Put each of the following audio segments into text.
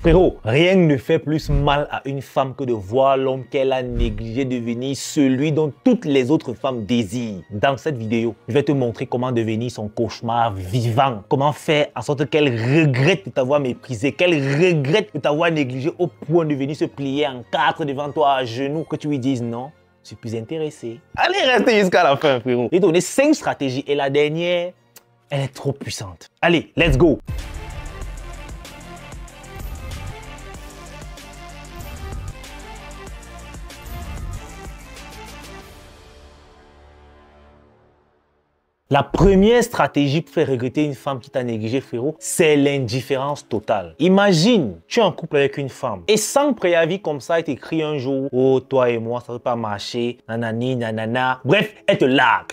Frérot, rien ne fait plus mal à une femme que de voir l'homme qu'elle a négligé devenir celui dont toutes les autres femmes désirent. Dans cette vidéo, je vais te montrer comment devenir son cauchemar vivant. Comment faire en sorte qu'elle regrette de t'avoir méprisé, qu'elle regrette de t'avoir négligé au point de venir se plier en quatre devant toi à genoux, que tu lui dises non. Je suis plus intéressé. Allez, restez jusqu'à la fin, frérot. J'ai donné 5 stratégies et la dernière, elle est trop puissante. Allez, let's go. La première stratégie pour faire regretter une femme qui t'a négligé, frérot, c'est l'indifférence totale. Imagine, tu es en couple avec une femme et sans préavis comme ça, elle t'écrit un jour « Oh, toi et moi, ça ne peut pas marcher, nanani, nanana ». Bref, elle te largue.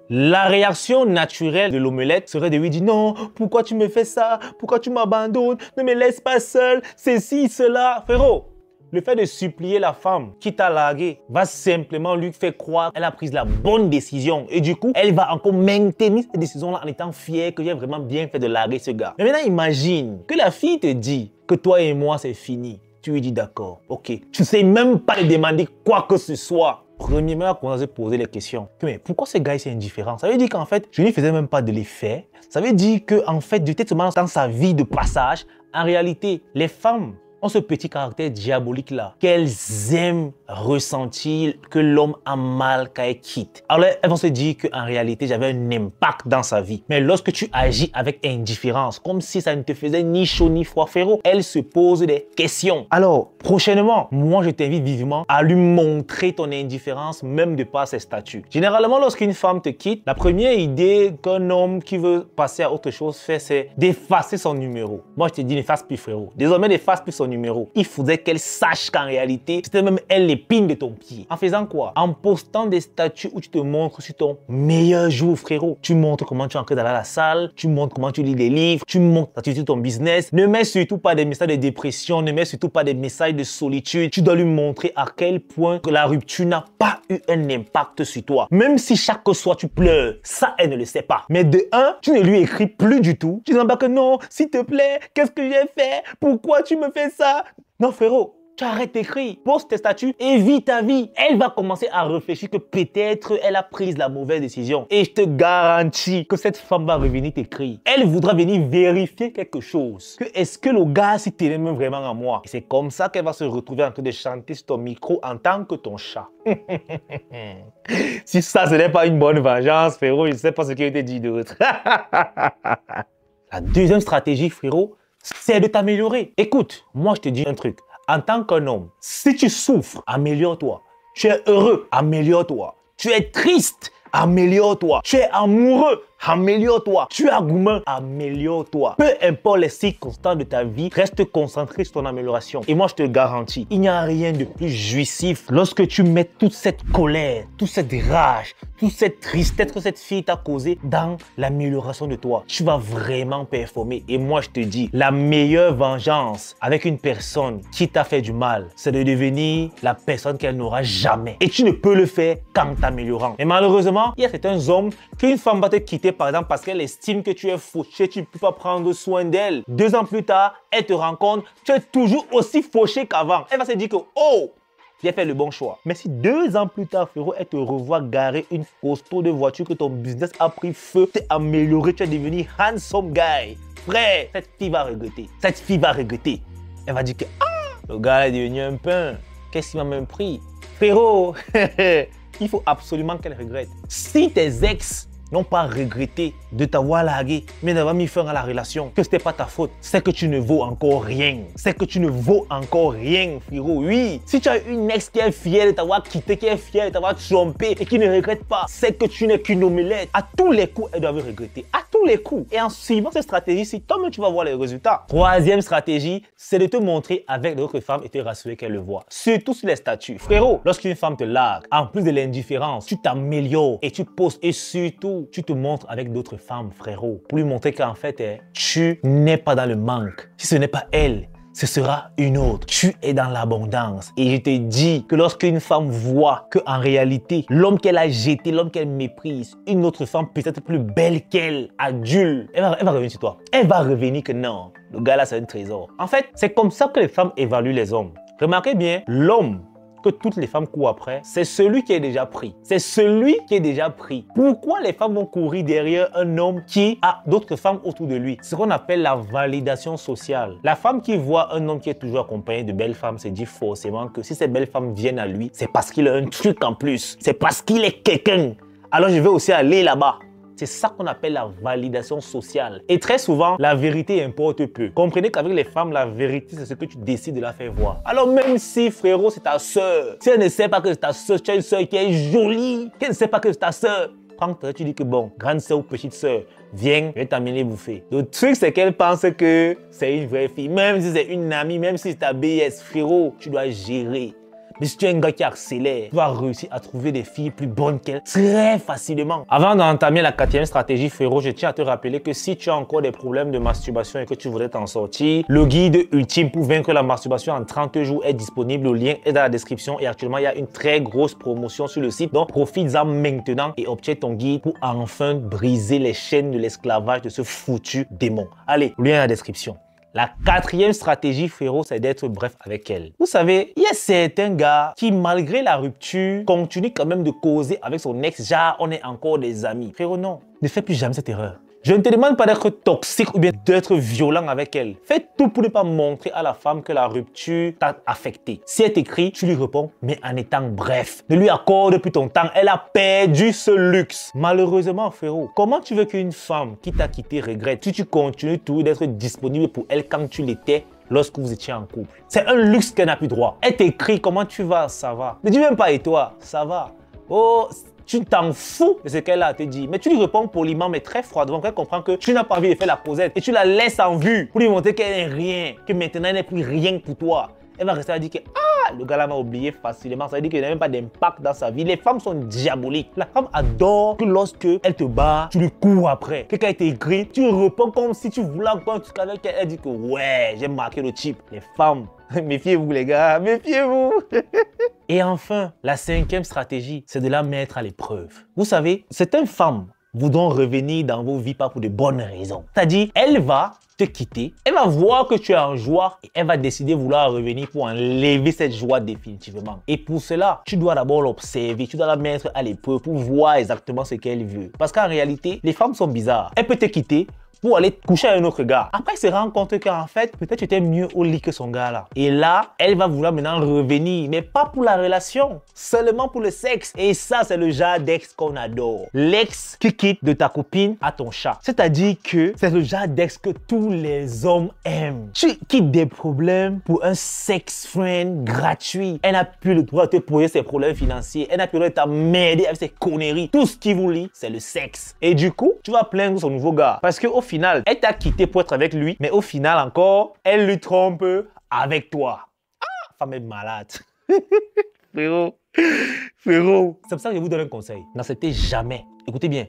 La réaction naturelle de l'omelette serait de lui dire « Non, pourquoi tu me fais ça? Pourquoi tu m'abandonnes? Ne me laisse pas seul, ceci, cela. » Frérot, le fait de supplier la femme qui t'a largué va simplement lui faire croire qu'elle a pris la bonne décision. Et du coup, elle va encore maintenir cette décision-là en étant fière que j'ai vraiment bien fait de larguer ce gars. Mais maintenant, imagine que la fille te dit que toi et moi, c'est fini. Tu lui dis d'accord, ok. Tu ne sais même pas lui demander quoi que ce soit. Premièrement, on va commencer à se poser les questions. Mais pourquoi ce gars est indifférent? Ça veut dire qu'en fait, je ne lui faisais même pas de l'effet. Ça veut dire qu'en fait, j'étais seulement dans sa vie de passage. En réalité, les femmes ont ce petit caractère diabolique-là, qu'elles aiment ressentir que l'homme a mal quand elle quitte. Alors, elles vont se dire qu'en réalité, j'avais un impact dans sa vie. Mais lorsque tu agis avec indifférence, comme si ça ne te faisait ni chaud ni froid, frérot, elles se posent des questions. Alors, prochainement, moi, je t'invite vivement à lui montrer ton indifférence, même de par ses statuts. Généralement, lorsqu'une femme te quitte, la première idée qu'un homme qui veut passer à autre chose fait, c'est d'effacer son numéro. Moi, je te dis, n'efface plus, frérot. Désormais, n'efface plus son numéro. Il faudrait qu'elle sache qu'en réalité, c'était même elle l'épine de ton pied. En faisant quoi? En postant des statuts où tu te montres sur ton meilleur jour, frérot. Tu montres comment tu es entré dans la salle, tu montres comment tu lis des livres, tu montres sur ton business. Ne mets surtout pas des messages de dépression, ne mets surtout pas des messages de solitude. Tu dois lui montrer à quel point que la rupture n'a pas eu un impact sur toi. Même si chaque soir tu pleures, ça elle ne le sait pas. Mais de un, tu ne lui écris plus du tout. Tu dis pas que non, s'il te plaît, qu'est-ce que j'ai fait? Pourquoi tu me fais ça? Non, frérot, tu arrêtes d'écrire, pose tes statuts et vis ta vie. Elle va commencer à réfléchir que peut-être elle a pris la mauvaise décision. Et je te garantis que cette femme va revenir t'écrire. Elle voudra venir vérifier quelque chose. Que est-ce que le gars s'y tenait même vraiment à moi? Et c'est comme ça qu'elle va se retrouver en train de chanter sur ton micro en tant que ton chat. Si ça, ce n'est pas une bonne vengeance, frérot, je ne sais pas ce qu'il te dit d'autre. La deuxième stratégie, frérot, c'est de t'améliorer. Écoute, moi je te dis un truc. En tant qu'un homme, si tu souffres, améliore-toi. Tu es heureux, améliore-toi. Tu es triste, améliore-toi. Tu es amoureux, améliore-toi. Tu es gourmand, améliore-toi. Peu importe les circonstances de ta vie, reste concentré sur ton amélioration. Et moi, je te garantis, il n'y a rien de plus jouissif lorsque tu mets toute cette colère, toute cette rage, toute cette tristesse que cette fille t'a causée dans l'amélioration de toi. Tu vas vraiment performer. Et moi, je te dis, la meilleure vengeance avec une personne qui t'a fait du mal, c'est de devenir la personne qu'elle n'aura jamais. Et tu ne peux le faire qu'en t'améliorant. Et malheureusement, il y a certains hommes qu'une femme va te quitter par exemple parce qu'elle estime que tu es fauché, tu ne peux pas prendre soin d'elle. 2 ans plus tard, elle te rencontre, tu es toujours aussi fauché qu'avant. Elle va se dire que oh, j'ai fait le bon choix. Mais si 2 ans plus tard, frérot, elle te revoit garer une costaud de voiture, que ton business a pris feu, tu t'es amélioré, tu es devenu handsome guy. Frère, cette fille va regretter. Cette fille va regretter. Elle va dire que ah, le gars est devenu un pain. Qu'est-ce qu'il m'a même pris? Frérot, il faut absolument qu'elle regrette. Si tes ex n'ont pas regretté de t'avoir largué, mais d'avoir mis fin à la relation, que ce n'était pas ta faute, c'est que tu ne vaux encore rien. C'est que tu ne vaux encore rien, frérot. Oui, si tu as une ex qui est fière de t'avoir quitté, qui est fière de t'avoir trompé et qui ne regrette pas, c'est que tu n'es qu'une omelette. À tous les coups, elle doit regretter. À tous les coups. Et en suivant cette stratégie, toi-même, tu vas voir les résultats. Troisième stratégie, c'est de te montrer avec d'autres femmes et te rassurer qu'elles le voient. Surtout sur les statuts. Frérot, lorsqu'une femme te largue, en plus de l'indifférence, tu t'améliores et tu postes et surtout, tu te montres avec d'autres femmes, frérot, pour lui montrer qu'en fait, tu n'es pas dans le manque. Si ce n'est pas elle, ce sera une autre. Tu es dans l'abondance. Et je te dis que lorsqu'une femme voit qu'en réalité, l'homme qu'elle a jeté, l'homme qu'elle méprise, une autre femme peut-être plus belle qu'elle, adulte, elle va revenir sur toi. Elle va revenir que non, le gars là c'est un trésor. En fait, c'est comme ça que les femmes évaluent les hommes. Remarquez bien, l'homme que toutes les femmes courent après, c'est celui qui est déjà pris. C'est celui qui est déjà pris. Pourquoi les femmes vont courir derrière un homme qui a d'autres femmes autour de lui? Ce qu'on appelle la validation sociale. La femme qui voit un homme qui est toujours accompagné de belles femmes se dit forcément que si ces belles femmes viennent à lui, c'est parce qu'il a un truc en plus. C'est parce qu'il est quelqu'un. Alors je vais aussi aller là-bas. C'est ça qu'on appelle la validation sociale. Et très souvent, la vérité importe peu. Comprenez qu'avec les femmes, la vérité, c'est ce que tu décides de la faire voir. Alors même si, frérot, c'est ta soeur, si elle ne sait pas que c'est ta soeur, tu as une soeur qui est jolie, qu'elle ne sait pas que c'est ta soeur, tu dis que bon, grande soeur ou petite soeur, viens, je vais t'amener bouffer. Le truc, c'est qu'elle pense que c'est une vraie fille. Même si c'est une amie, même si c'est ta BS, frérot, tu dois gérer. Mais si tu es un gars qui accélère, tu vas réussir à trouver des filles plus bonnes qu'elle très facilement. Avant d'entamer la 4e stratégie, frérot, je tiens à te rappeler que si tu as encore des problèmes de masturbation et que tu voudrais t'en sortir, le guide ultime pour vaincre la masturbation en 30 jours est disponible. Le lien est dans la description et actuellement, il y a une très grosse promotion sur le site. Donc, profites-en maintenant et obtiens ton guide pour enfin briser les chaînes de l'esclavage de ce foutu démon. Allez, le lien est dans la description. La 4e stratégie, frérot, c'est d'être bref avec elle. Vous savez, il y a certains gars qui, malgré la rupture, continuent quand même de causer avec son ex. Genre, on est encore des amis. Frérot, non. Ne fais plus jamais cette erreur. Je ne te demande pas d'être toxique ou bien d'être violent avec elle. Fais tout pour ne pas montrer à la femme que la rupture t'a affecté. Si elle t'écrit, tu lui réponds, mais en étant bref. Ne lui accorde plus ton temps. Elle a perdu ce luxe. Malheureusement, frérot, comment tu veux qu'une femme qui t'a quitté regrette si tu continues toujours d'être disponible pour elle quand tu l'étais lorsque vous étiez en couple? C'est un luxe qu'elle n'a plus droit. Elle t'écrit, comment tu vas? Ça va. Ne dis même pas, et toi? Ça va. Oh, tu t'en fous de ce qu'elle a te dit. Mais tu lui réponds poliment, mais très froidement, qu'elle comprend que tu n'as pas envie de faire la causette. Et tu la laisses en vue pour lui montrer qu'elle n'est rien, que maintenant elle n'est plus rien pour toi. Elle va rester à dire que le gars là m'a oublié facilement. Ça veut dire qu'il n'a même pas d'impact dans sa vie. Les femmes sont diaboliques. La femme adore que lorsque elle te bat, tu lui cours après. Quelqu'un t'écrit, tu réponds comme si tu voulais encore un truc avec elle. Elle dit que ouais, j'ai marqué le chip. Les femmes, méfiez-vous les gars, méfiez-vous. Et enfin, la 5e stratégie, c'est de la mettre à l'épreuve. Vous savez, certaines femmes voudront revenir dans vos vies pas pour de bonnes raisons. C'est-à-dire, elle va te quitter, elle va voir que tu es en joie et elle va décider de vouloir revenir pour enlever cette joie définitivement. Et pour cela, tu dois d'abord l'observer, tu dois la mettre à l'épreuve pour voir exactement ce qu'elle veut. Parce qu'en réalité, les femmes sont bizarres. Elle peut te quitter pour aller coucher avec un autre gars. Après, elle se rend compte qu'en fait, peut-être tu étais mieux au lit que son gars là. Et là, elle va vouloir maintenant revenir, mais pas pour la relation, seulement pour le sexe. Et ça, c'est le genre d'ex qu'on adore. L'ex qui quitte de ta copine à ton chat. C'est-à-dire que c'est le genre d'ex que tous les hommes aiment. Tu quittes des problèmes pour un sex friend gratuit. Elle n'a plus le droit de te poser ses problèmes financiers. Elle n'a plus le droit de t'emmerder avec ses conneries. Tout ce qui vous lie, c'est le sexe. Et du coup, tu vas plaindre son nouveau gars. Parce qu'au final, elle t'a quitté pour être avec lui, mais au final encore, elle lui trompe avec toi. Ah, femme est malade. Frérot, frérot. C'est pour ça que je vous donne un conseil. N'acceptez jamais, écoutez bien,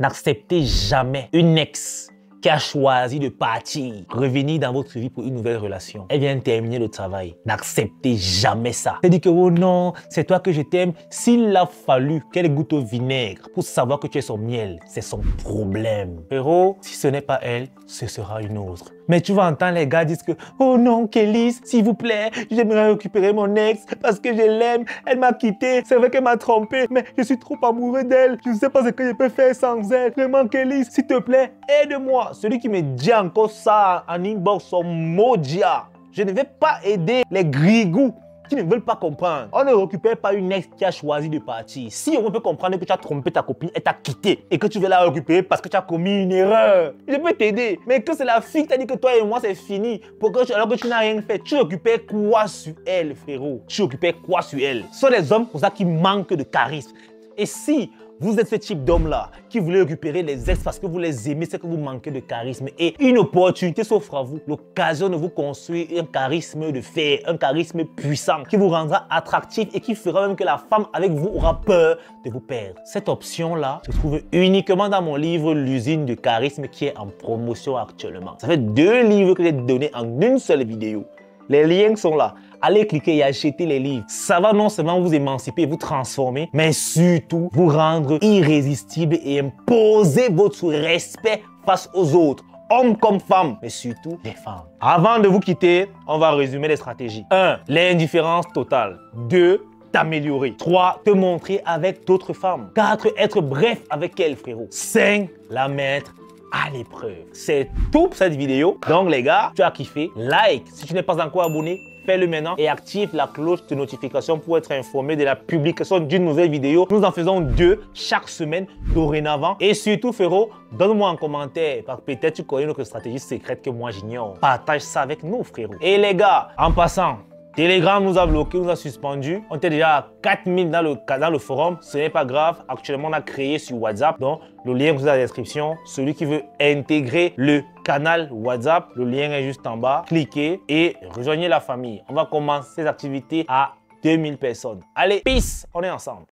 n'acceptez jamais une ex qui a choisi de partir, revenir dans votre vie pour une nouvelle relation. Elle vient terminer le travail. N'acceptez jamais ça. Elle dit que oh non, c'est toi que je t'aime. S'il a fallu qu'elle goûte au vinaigre pour savoir que tu es son miel, c'est son problème. Frérot, si ce n'est pas elle, ce sera une autre. Mais tu vas entendre les gars dire que oh non, Kelly, s'il vous plaît, j'aimerais récupérer mon ex parce que je l'aime. Elle m'a quitté. C'est vrai qu'elle m'a trompé, mais je suis trop amoureux d'elle. Je ne sais pas ce que je peux faire sans elle. Vraiment, Kelly, s'il te plaît, aide-moi. Celui qui me dit encore ça en inbox, son maudit. Je ne vais pas aider les grigous qui ne veulent pas comprendre. On ne récupère pas une ex qui a choisi de partir. Si on peut comprendre que tu as trompé ta copine, elle t'a quitté et que tu veux la récupérer parce que tu as commis une erreur, je peux t'aider. Mais que c'est la fille qui t'a dit que toi et moi c'est fini, alors que tu n'as rien fait, tu récupères quoi sur elle, frérot? Tu récupères quoi sur elle? Ce sont des hommes comme ça qui manquent de charisme. Et si vous êtes ce type d'homme-là qui voulait récupérer les ex parce que vous les aimez, c'est que vous manquez de charisme. Et une opportunité s'offre à vous, l'occasion de vous construire un charisme de fer, un charisme puissant qui vous rendra attractif et qui fera même que la femme avec vous aura peur de vous perdre. Cette option-là se trouve uniquement dans mon livre L'usine de charisme qui est en promotion actuellement. Ça fait 2 livres que j'ai donnés en une seule vidéo. Les liens sont là. Allez cliquer et acheter les livres. Ça va non seulement vous émanciper, vous transformer, mais surtout vous rendre irrésistible et imposer votre respect face aux autres. Hommes comme femmes, mais surtout les femmes. Avant de vous quitter, on va résumer les stratégies. 1. L'indifférence totale. 2. T'améliorer. 3. Te montrer avec d'autres femmes. 4. Être bref avec elles, frérot. 5. La mettre à l'épreuve. C'est tout pour cette vidéo. Donc les gars, tu as kiffé, like. Si tu n'es pas encore abonné, fais-le maintenant et active la cloche de notification pour être informé de la publication d'une nouvelle vidéo. Nous en faisons 2 chaque semaine dorénavant. Et surtout, frérot, donne-moi en commentaire, parce que peut-être tu connais notre stratégie secrète que moi j'ignore. Partage ça avec nous, frérot. Et les gars, en passant, Telegram nous a bloqué, nous a suspendu. On était déjà à 4000 dans le forum. Ce n'est pas grave. Actuellement, on a créé sur WhatsApp. Donc, le lien est dans la description. Celui qui veut intégrer le canal WhatsApp, le lien est juste en bas. Cliquez et rejoignez la famille. On va commencer ces activités à 2000 personnes. Allez, peace, on est ensemble.